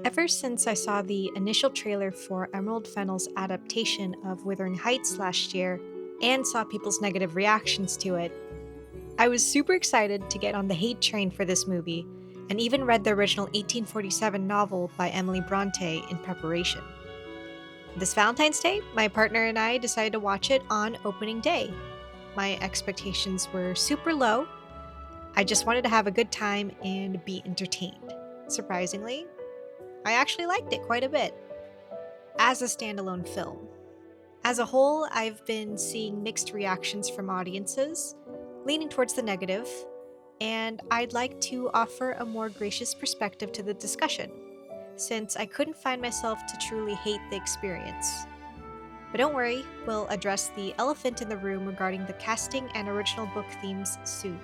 Ever since I saw the initial trailer for Emerald Fennell's adaptation of Wuthering Heights last year and saw people's negative reactions to it, I was super excited to get on the hate train for this movie and even read the original 1847 novel by Emily Bronte in preparation. This Valentine's Day, my partner and I decided to watch it on opening day. My expectations were super low. I just wanted to have a good time and be entertained. Surprisingly, I actually liked it quite a bit as a standalone film. As a whole, I've been seeing mixed reactions from audiences, leaning towards the negative, and I'd like to offer a more gracious perspective to the discussion, since I couldn't find myself to truly hate the experience. But don't worry, we'll address the elephant in the room regarding the casting and original book themes soon.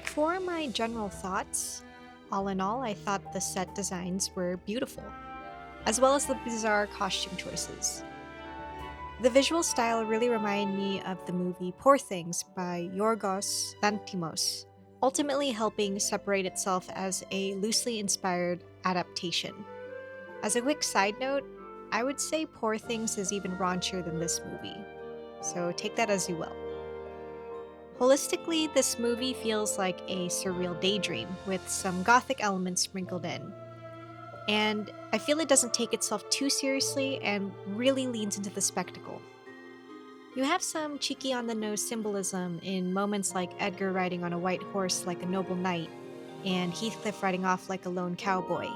For my general thoughts, all in all, I thought the set designs were beautiful, as well as the bizarre costume choices. The visual style really reminded me of the movie Poor Things by Yorgos Lanthimos, ultimately helping separate itself as a loosely inspired adaptation. As a quick side note, I would say Poor Things is even raunchier than this movie, so take that as you will. Holistically, this movie feels like a surreal daydream with some gothic elements sprinkled in. And I feel it doesn't take itself too seriously and really leans into the spectacle. You have some cheeky on the nose symbolism in moments like Edgar riding on a white horse like a noble knight, and Heathcliff riding off like a lone cowboy.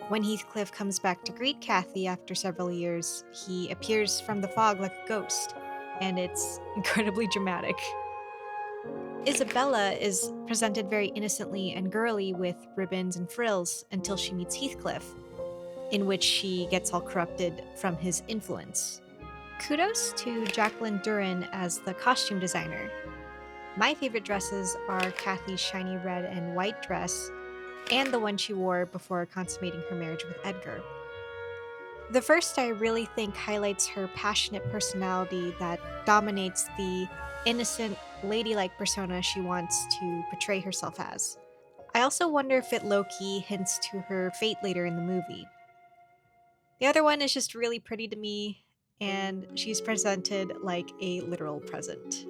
When Heathcliff comes back to greet Kathy after several years, he appears from the fog like a ghost, and it's incredibly dramatic. Isabella is presented very innocently and girly with ribbons and frills until she meets Heathcliff, in which she gets all corrupted from his influence. Kudos to Jacqueline Duran as the costume designer. My favorite dresses are Kathy's shiny red and white dress and the one she wore before consummating her marriage with Edgar. The first I really think highlights her passionate personality that dominates the innocent, ladylike persona she wants to portray herself as. I also wonder if it low-key hints to her fate later in the movie. The other one is just really pretty to me, and she's presented like a literal present.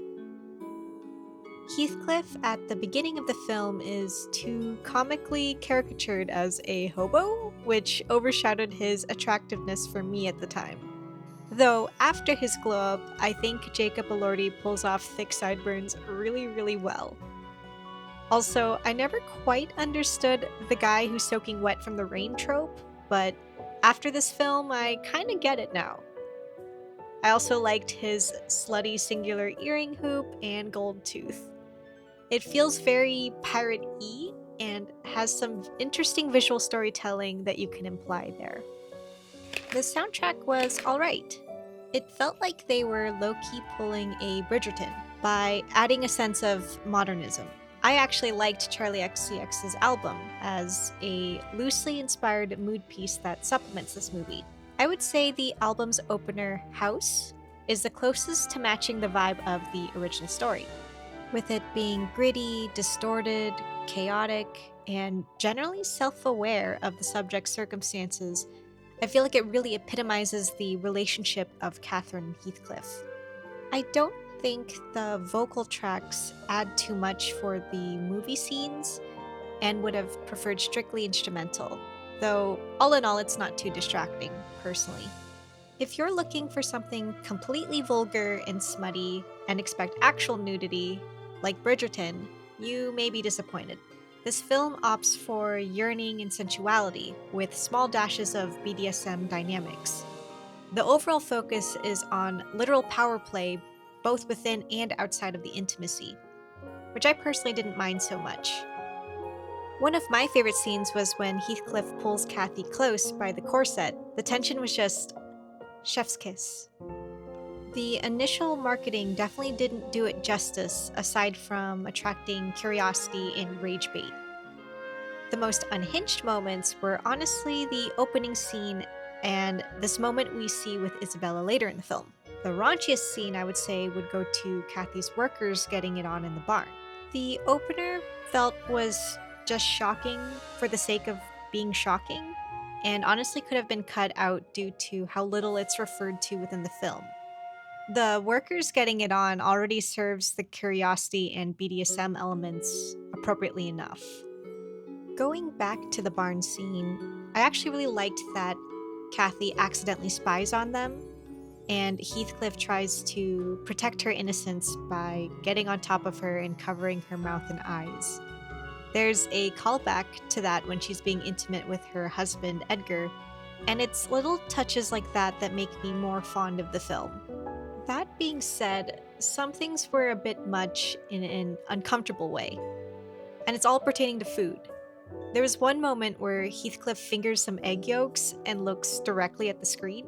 Heathcliff at the beginning of the film is too comically caricatured as a hobo, which overshadowed his attractiveness for me at the time. Though, after his glow up, I think Jacob Elordi pulls off thick sideburns really, really well. Also, I never quite understood the guy who's soaking wet from the rain trope, but after this film, I kinda get it now. I also liked his slutty singular earring hoop and gold tooth. It feels very pirate-y and has some interesting visual storytelling that you can imply there. The soundtrack was alright. It felt like they were low-key pulling a Bridgerton by adding a sense of modernism. I actually liked Charlie XCX's album as a loosely inspired mood piece that supplements this movie. I would say the album's opener, House, is the closest to matching the vibe of the original story, with it being gritty, distorted, chaotic, and generally self-aware of the subject's circumstances. I feel like it really epitomizes the relationship of Catherine and Heathcliff. I don't think the vocal tracks add too much for the movie scenes and would have preferred strictly instrumental, though all in all it's not too distracting, personally. If you're looking for something completely vulgar and smutty and expect actual nudity, like Bridgerton, you may be disappointed. This film opts for yearning and sensuality, with small dashes of BDSM dynamics. The overall focus is on literal power play, both within and outside of the intimacy, which I personally didn't mind so much. One of my favorite scenes was when Heathcliff pulls Kathy close by the corset. The tension was just chef's kiss. The initial marketing definitely didn't do it justice, aside from attracting curiosity and rage bait. The most unhinged moments were honestly the opening scene and this moment we see with Isabella later in the film. The raunchiest scene, I would say, would go to Kathy's workers getting it on in the barn. The opener felt was just shocking for the sake of being shocking, and honestly could have been cut out due to how little it's referred to within the film. The workers getting it on already serves the curiosity and BDSM elements appropriately enough. Going back to the barn scene, I actually really liked that Kathy accidentally spies on them, and Heathcliff tries to protect her innocence by getting on top of her and covering her mouth and eyes. There's a callback to that when she's being intimate with her husband, Edgar, and it's little touches like that that make me more fond of the film. That being said, some things were a bit much in an uncomfortable way, and it's all pertaining to food. There was one moment where Heathcliff fingers some egg yolks and looks directly at the screen,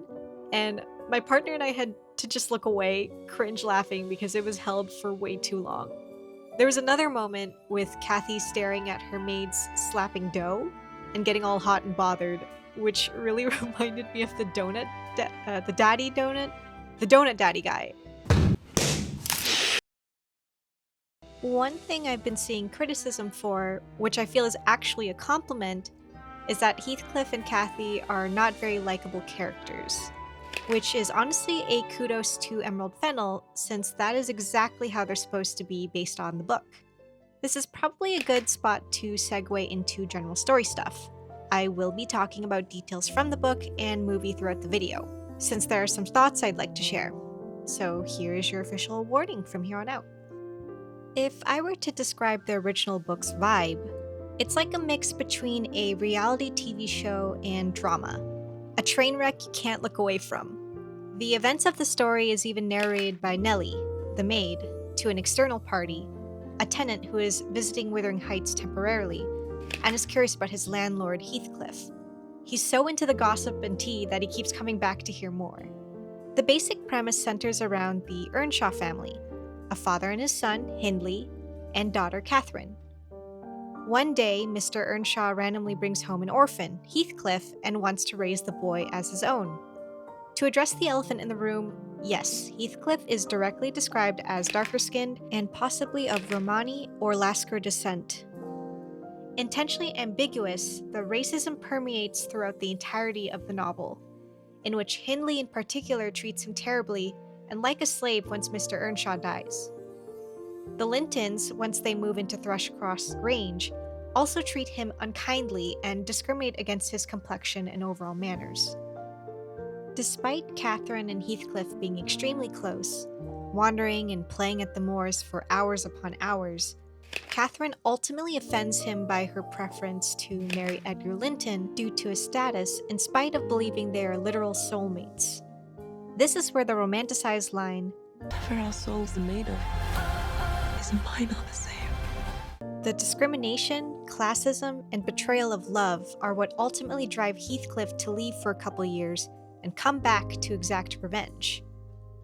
and my partner and I had to just look away, cringe laughing because it was held for way too long. There was another moment with Kathy staring at her maids slapping dough and getting all hot and bothered, which really reminded me of the donut daddy guy. One thing I've been seeing criticism for, which I feel is actually a compliment, is that Heathcliff and Kathy are not very likable characters, which is honestly a kudos to Emerald Fennell, since that is exactly how they're supposed to be based on the book. This is probably a good spot to segue into general story stuff. I will be talking about details from the book and movie throughout the video, since there are some thoughts I'd like to share. So here is your official warning from here on out. If I were to describe the original book's vibe, it's like a mix between a reality TV show and drama. A train wreck you can't look away from. The events of the story is even narrated by Nellie, the maid, to an external party, a tenant who is visiting Wuthering Heights temporarily, and is curious about his landlord, Heathcliff. He's so into the gossip and tea that he keeps coming back to hear more. The basic premise centers around the Earnshaw family, a father and his son, Hindley, and daughter, Catherine. One day, Mr. Earnshaw randomly brings home an orphan, Heathcliff, and wants to raise the boy as his own. To address the elephant in the room, yes, Heathcliff is directly described as darker-skinned and possibly of Romani or Lascar descent. Intentionally ambiguous, the racism permeates throughout the entirety of the novel, in which Hindley in particular treats him terribly and like a slave once Mr. Earnshaw dies. The Lintons, once they move into Thrushcross Grange, also treat him unkindly and discriminate against his complexion and overall manners. Despite Catherine and Heathcliff being extremely close, wandering and playing at the moors for hours upon hours, Catherine ultimately offends him by her preference to marry Edgar Linton due to his status, in spite of believing they are literal soulmates. This is where the romanticized line, "Whatever our souls are made of, is mine are the same." The discrimination, classism, and betrayal of love are what ultimately drive Heathcliff to leave for a couple years and come back to exact revenge.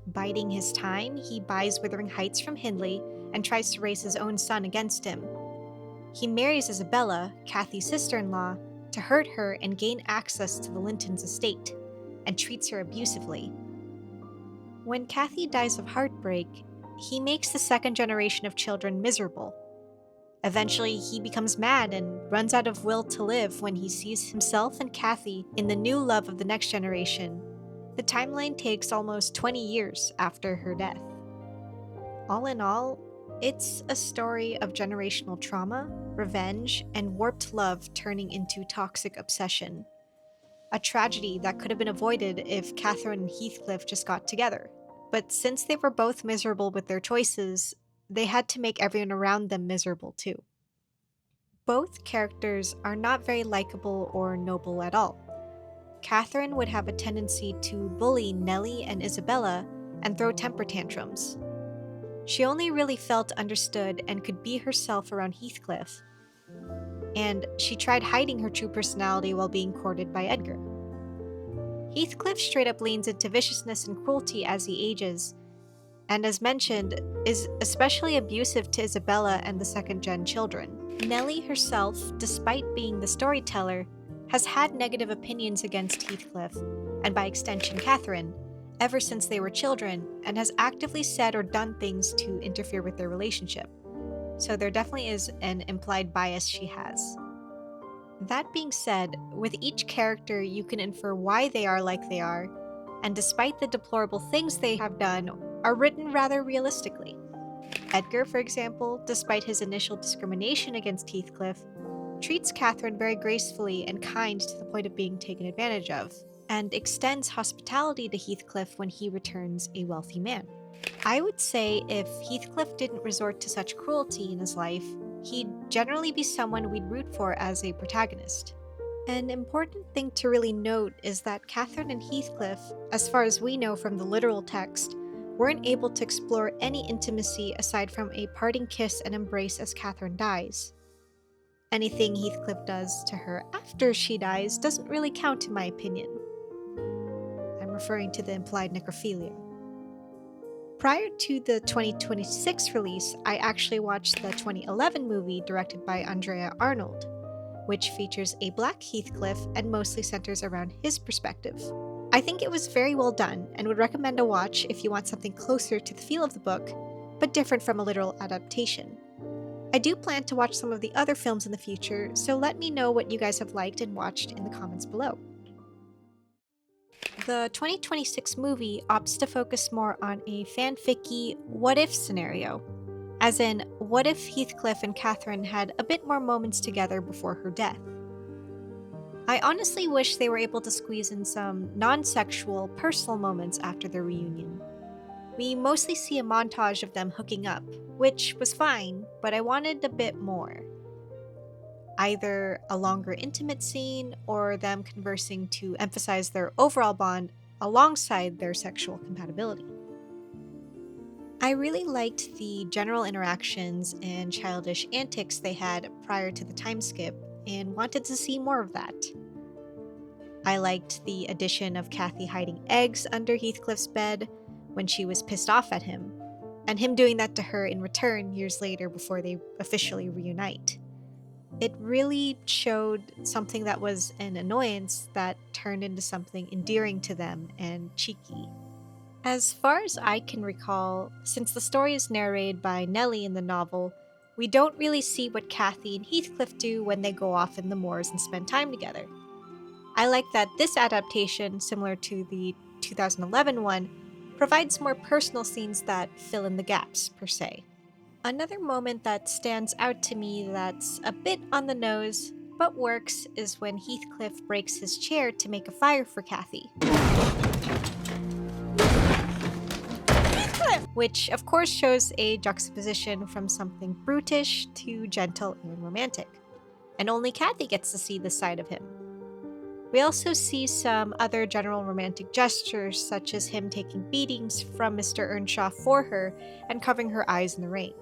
Biding his time, he buys Wuthering Heights from Hindley and tries to raise his own son against him. He marries Isabella, Kathy's sister-in-law, to hurt her and gain access to the Lintons' estate, and treats her abusively. When Kathy dies of heartbreak, he makes the second generation of children miserable. Eventually, he becomes mad and runs out of will to live when he sees himself and Kathy in the new love of the next generation. The timeline takes almost 20 years after her death. All in all, it's a story of generational trauma, revenge, and warped love turning into toxic obsession. A tragedy that could have been avoided if Catherine and Heathcliff just got together. But since they were both miserable with their choices, they had to make everyone around them miserable too. Both characters are not very likable or noble at all. Catherine would have a tendency to bully Nellie and Isabella and throw temper tantrums. She only really felt understood and could be herself around Heathcliff. And she tried hiding her true personality while being courted by Edgar. Heathcliff straight up leans into viciousness and cruelty as he ages, and as mentioned, is especially abusive to Isabella and the second-gen children. Nellie herself, despite being the storyteller, has had negative opinions against Heathcliff, and by extension Catherine, ever since they were children, and has actively said or done things to interfere with their relationship. So there definitely is an implied bias she has. That being said, with each character, you can infer why they are like they are, and despite the deplorable things they have done, are written rather realistically. Edgar, for example, despite his initial discrimination against Heathcliff, treats Catherine very gracefully and kind to the point of being taken advantage of, and extends hospitality to Heathcliff when he returns a wealthy man. I would say if Heathcliff didn't resort to such cruelty in his life, he'd generally be someone we'd root for as a protagonist. An important thing to really note is that Catherine and Heathcliff, as far as we know from the literal text, weren't able to explore any intimacy aside from a parting kiss and embrace as Catherine dies. Anything Heathcliff does to her after she dies doesn't really count, in my opinion. I'm referring to the implied necrophilia. Prior to the 2026 release, I actually watched the 2011 movie directed by Andrea Arnold, which features a black Heathcliff and mostly centers around his perspective. I think it was very well done and would recommend a watch if you want something closer to the feel of the book, but different from a literal adaptation. I do plan to watch some of the other films in the future, so let me know what you guys have liked and watched in the comments below. The 2026 movie opts to focus more on a fanficky what if scenario, as in, what if Heathcliff and Catherine had a bit more moments together before her death? I honestly wish they were able to squeeze in some non sexual, personal moments after their reunion. We mostly see a montage of them hooking up, which was fine, but I wanted a bit more. Either a longer intimate scene or them conversing to emphasize their overall bond alongside their sexual compatibility. I really liked the general interactions and childish antics they had prior to the time skip and wanted to see more of that. I liked the addition of Kathy hiding eggs under Heathcliff's bed when she was pissed off at him, and him doing that to her in return years later before they officially reunite. It really showed something that was an annoyance that turned into something endearing to them and cheeky. As far as I can recall, since the story is narrated by Nellie in the novel, we don't really see what Kathy and Heathcliff do when they go off in the moors and spend time together. I like that this adaptation, similar to the 2011 one, provides more personal scenes that fill in the gaps, per se. Another moment that stands out to me that's a bit on the nose, but works, is when Heathcliff breaks his chair to make a fire for Kathy. Which, of course, shows a juxtaposition from something brutish to gentle and romantic. And only Kathy gets to see this side of him. We also see some other general romantic gestures, such as him taking beatings from Mr. Earnshaw for her and covering her eyes in the rain.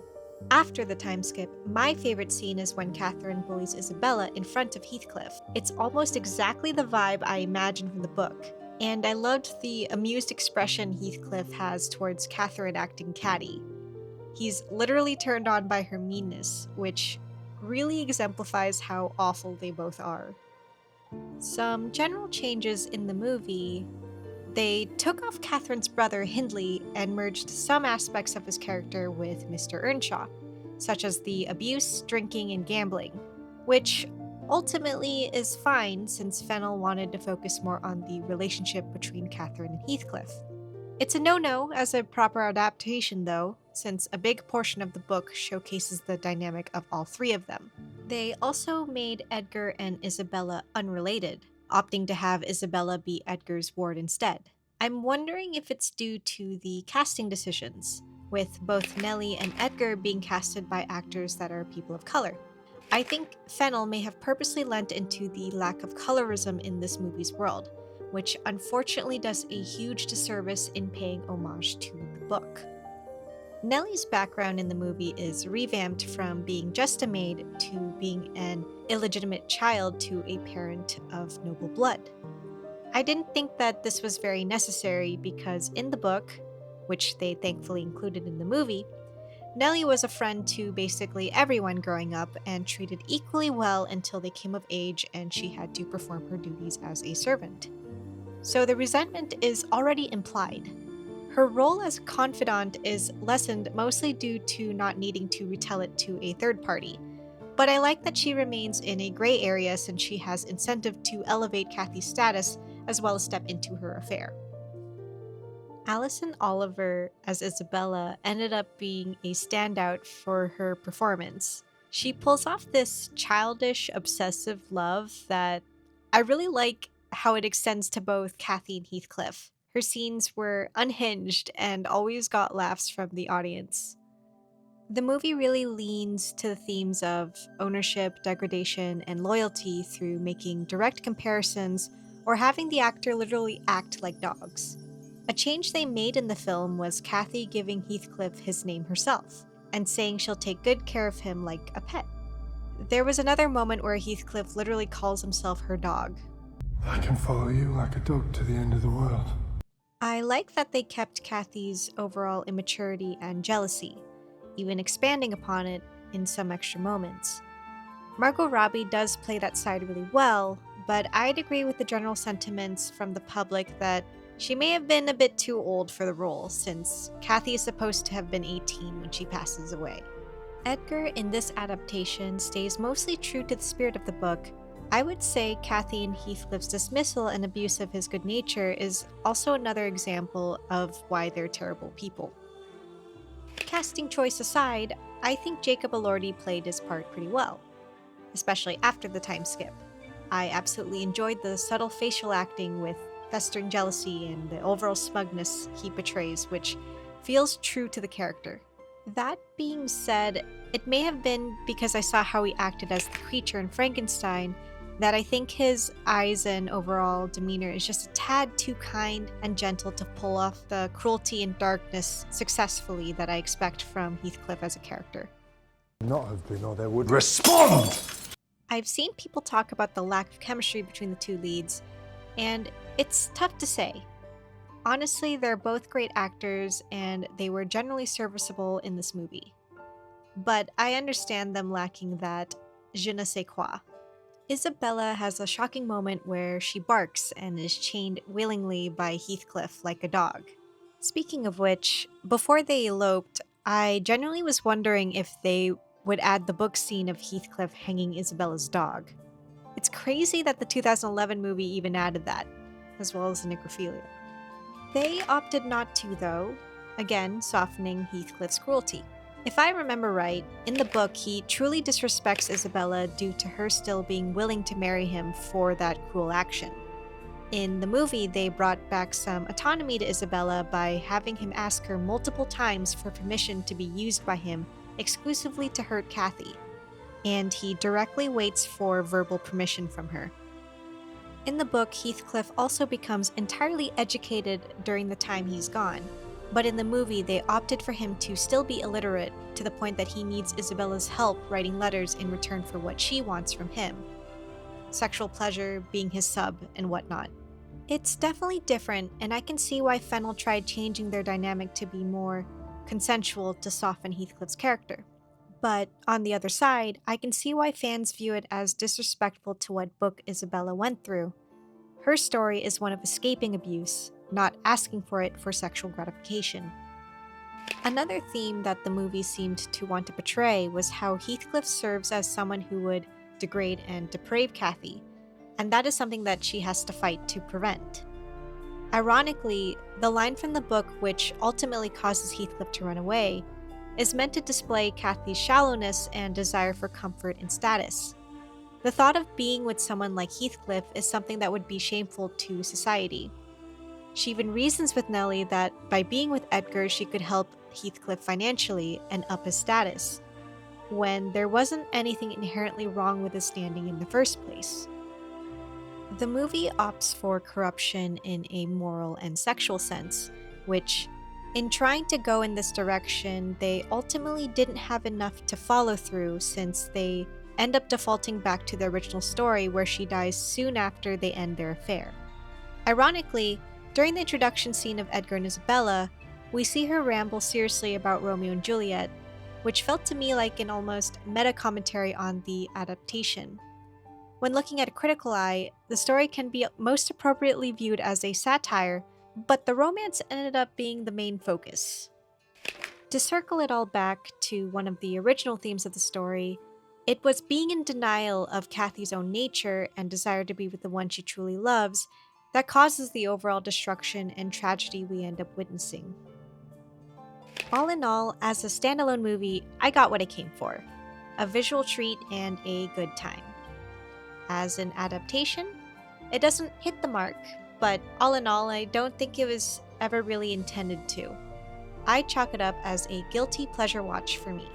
After the time skip, my favorite scene is when Catherine bullies Isabella in front of Heathcliff. It's almost exactly the vibe I imagined from the book, and I loved the amused expression Heathcliff has towards Catherine acting catty. He's literally turned on by her meanness, which really exemplifies how awful they both are. Some general changes in the movie: they took off Catherine's brother Hindley and merged some aspects of his character with Mr. Earnshaw, such as the abuse, drinking, and gambling, which ultimately is fine since Fennell wanted to focus more on the relationship between Catherine and Heathcliff. It's a no-no as a proper adaptation, though, since a big portion of the book showcases the dynamic of all three of them. They also made Edgar and Isabella unrelated, opting to have Isabella be Edgar's ward instead. I'm wondering if it's due to the casting decisions, with both Nellie and Edgar being casted by actors that are people of color. I think Fennell may have purposely lent into the lack of colorism in this movie's world, which unfortunately does a huge disservice in paying homage to the book. Nellie's background in the movie is revamped from being just a maid to being an illegitimate child to a parent of noble blood. I didn't think that this was very necessary because in the book, which they thankfully included in the movie, Nellie was a friend to basically everyone growing up and treated equally well until they came of age and she had to perform her duties as a servant. So the resentment is already implied. Her role as confidant is lessened mostly due to not needing to retell it to a third party, but I like that she remains in a gray area since she has incentive to elevate Kathy's status as well as step into her affair. Alison Oliver as Isabella ended up being a standout for her performance. She pulls off this childish, obsessive love that I really like how it extends to both Kathy and Heathcliff. Her scenes were unhinged and always got laughs from the audience. The movie really leans to the themes of ownership, degradation, and loyalty through making direct comparisons or having the actor literally act like dogs. A change they made in the film was Kathy giving Heathcliff his name herself and saying she'll take good care of him like a pet. There was another moment where Heathcliff literally calls himself her dog. I can follow you like a dog to the end of the world. I like that they kept Kathy's overall immaturity and jealousy, even expanding upon it in some extra moments. Margot Robbie does play that side really well, but I'd agree with the general sentiments from the public that she may have been a bit too old for the role, since Kathy is supposed to have been 18 when she passes away. Edgar in this adaptation stays mostly true to the spirit of the book. I would say Kathy and Heathcliff's dismissal and abuse of his good nature is also another example of why they're terrible people. Casting choice aside, I think Jacob Elordi played his part pretty well, especially after the time skip. I absolutely enjoyed the subtle facial acting with festering jealousy and the overall smugness he portrays, which feels true to the character. That being said, it may have been because I saw how he acted as the creature in Frankenstein that I think his eyes and overall demeanor is just a tad too kind and gentle to pull off the cruelty and darkness successfully that I expect from Heathcliff as a character. Not have been, or they would respond! I've seen people talk about the lack of chemistry between the two leads, and it's tough to say. Honestly, they're both great actors, and they were generally serviceable in this movie. But I understand them lacking that je ne sais quoi. Isabella has a shocking moment where she barks and is chained willingly by Heathcliff like a dog. Speaking of which, before they eloped, I genuinely was wondering if they would add the book scene of Heathcliff hanging Isabella's dog. It's crazy that the 2011 movie even added that, as well as the necrophilia. They opted not to, though, again softening Heathcliff's cruelty. If I remember right, in the book he truly disrespects Isabella due to her still being willing to marry him for that cruel action. In the movie, they brought back some autonomy to Isabella by having him ask her multiple times for permission to be used by him exclusively to hurt Kathy, and he directly waits for verbal permission from her. In the book, Heathcliff also becomes entirely educated during the time he's gone, but in the movie they opted for him to still be illiterate to the point that he needs Isabella's help writing letters in return for what she wants from him. Sexual pleasure, being his sub, and whatnot. It's definitely different, and I can see why Fennell tried changing their dynamic to be more consensual to soften Heathcliff's character. But on the other side, I can see why fans view it as disrespectful to what book Isabella went through. Her story is one of escaping abuse, not asking for it for sexual gratification. Another theme that the movie seemed to want to portray was how Heathcliff serves as someone who would degrade and deprave Kathy, and that is something that she has to fight to prevent. Ironically, the line from the book which ultimately causes Heathcliff to run away is meant to display Kathy's shallowness and desire for comfort and status. The thought of being with someone like Heathcliff is something that would be shameful to society. She even reasons with Nellie that by being with Edgar she could help Heathcliff financially and up his status, when there wasn't anything inherently wrong with his standing in the first place. The movie opts for corruption in a moral and sexual sense, which, in trying to go in this direction, they ultimately didn't have enough to follow through since they end up defaulting back to the original story where she dies soon after they end their affair. Ironically, during the introduction scene of Edgar and Isabella, we see her ramble seriously about Romeo and Juliet, which felt to me like an almost meta-commentary on the adaptation. When looking at a critical eye, the story can be most appropriately viewed as a satire, but the romance ended up being the main focus. To circle it all back to one of the original themes of the story, It was being in denial of Kathy's own nature and desire to be with the one she truly loves that causes the overall destruction and tragedy we end up witnessing. All in all, as a standalone movie, I got what I came for: a visual treat and a good time. As an adaptation, it doesn't hit the mark, but all in all, I don't think it was ever really intended to. I chalk it up as a guilty pleasure watch for me.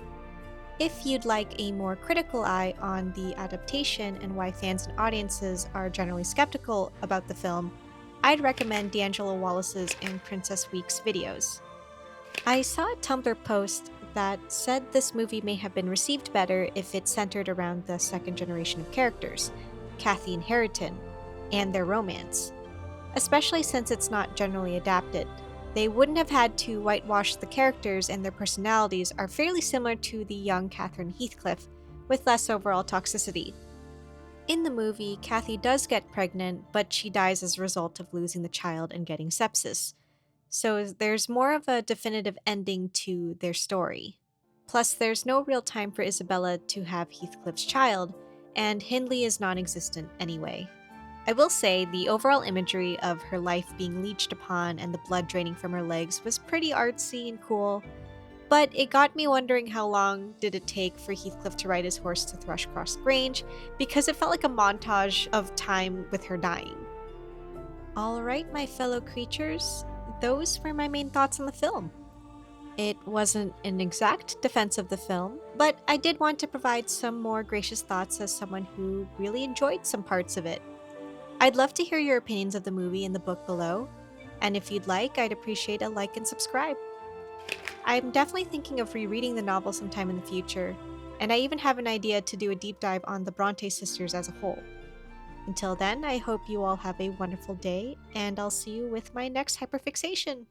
If you'd like a more critical eye on the adaptation and why fans and audiences are generally skeptical about the film, I'd recommend D'Angelo Wallace's and Princess Week's videos. I saw a Tumblr post that said this movie may have been received better if it centered around the second generation of characters, Kathy and Harriton, and their romance, especially since it's not generally adapted. They wouldn't have had to whitewash the characters, and their personalities are fairly similar to the young Catherine Heathcliff, with less overall toxicity. In the movie, Kathy does get pregnant, but she dies as a result of losing the child and getting sepsis. So there's more of a definitive ending to their story. Plus, there's no real time for Isabella to have Heathcliff's child, and Hindley is non existent anyway. I will say the overall imagery of her life being leeched upon and the blood draining from her legs was pretty artsy and cool, but it got me wondering how long did it take for Heathcliff to ride his horse to Thrushcross Grange, because it felt like a montage of time with her dying. Alright, my fellow creatures, those were my main thoughts on the film. It wasn't an exact defense of the film, but I did want to provide some more gracious thoughts as someone who really enjoyed some parts of it. I'd love to hear your opinions of the movie in the book below, and if you'd like, I'd appreciate a like and subscribe. I'm definitely thinking of rereading the novel sometime in the future, and I even have an idea to do a deep dive on the Bronte sisters as a whole. Until then, I hope you all have a wonderful day, and I'll see you with my next hyperfixation.